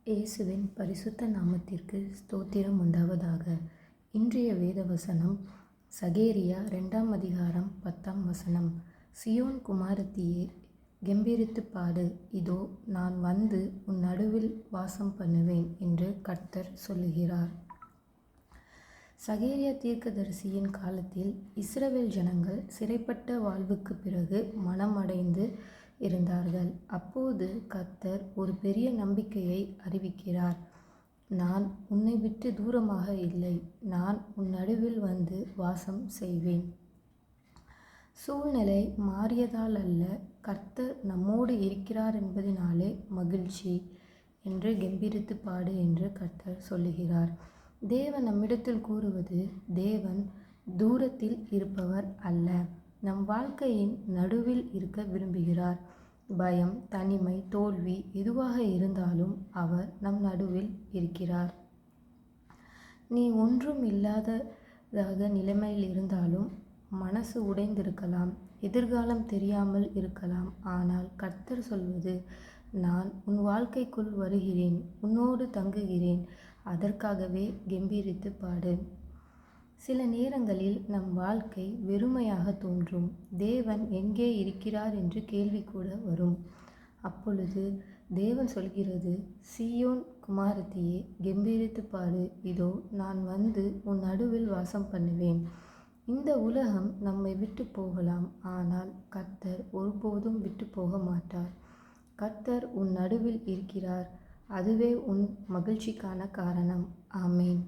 இயேசுவின் பரிசுத்த நாமத்திற்கு ஸ்தோத்திரம் உண்டாவதாக. இன்றைய வேத வசனம் சகேரியா 2ஆம் அதிகாரம் 10ஆம் வசனம். சியோன் குமாரத்தியே, கெம்பீரித்து பாடு, இதோ நான் வந்து உன் நடுவில் வாசம் பண்ணுவேன் என்று கர்த்தர் சொல்லுகிறார். சகேரியா தீர்க்கதரிசியின் காலத்தில் இஸ்ரவேல் ஜனங்கள் சிறைப்பட்ட வாழ்வுக்கு பிறகு மனம் அடைந்து இருந்தார்கள். அப்போது கர்த்தர் ஒரு பெரிய நம்பிக்கையை அறிவிக்கிறார். நான் உன்னை விட்டு தூரமாக இல்லை, நான் உன் நடுவில் வந்து வாசம் செய்வேன். சூழ்நிலை மாறியதால் அல்ல, கர்த்தர் நம்மோடு இருக்கிறார் என்பதினாலே மகிழ்ச்சி என்று கெம்பீரித்து பாடு என்று கர்த்தர் சொல்லுகிறார். தேவன் நம்மிடத்தில் கூறுவது, தேவன் தூரத்தில் இருப்பவர் அல்ல, நம் வாழ்க்கையின் நடுவில் இருக்க விரும்புகிறார். பயம், தனிமை, தோல்வி எதுவாக இருந்தாலும் அவர் நம் நடுவில் இருக்கிறார். நீ ஒன்றும் இல்லாததாக நிலைமையில் இருந்தாலும், மனசு உடைந்திருக்கலாம், எதிர்காலம் தெரியாமல் இருக்கலாம். ஆனால் கர்த்தர் சொல்வது, நான் உன் வாழ்க்கைக்குள் வருகிறேன், உன்னோடு தங்குகிறேன், அதற்காகவே கெம்பீரித்து பாடு. சில நேரங்களில் நம் வாழ்க்கை வெறுமையாக தோன்றும். தேவன் எங்கே இருக்கிறார் என்று கேள்வி கூட வரும். அப்பொழுது தேவன் சொல்கிறது, சீயோன் குமாரத்தியே, கெம்பீரித்து பாடு, இதோ நான் வந்து உன் நடுவில் வாசம் பண்ணுவேன். இந்த உலகம் நம்மை விட்டு போகலாம், ஆனால் கர்த்தர் ஒருபோதும் விட்டு போக மாட்டார். கர்த்தர் உன் நடுவில் இருக்கிறார், அதுவே உன் மகிழ்ச்சிக்கான காரணம். ஆமேன்.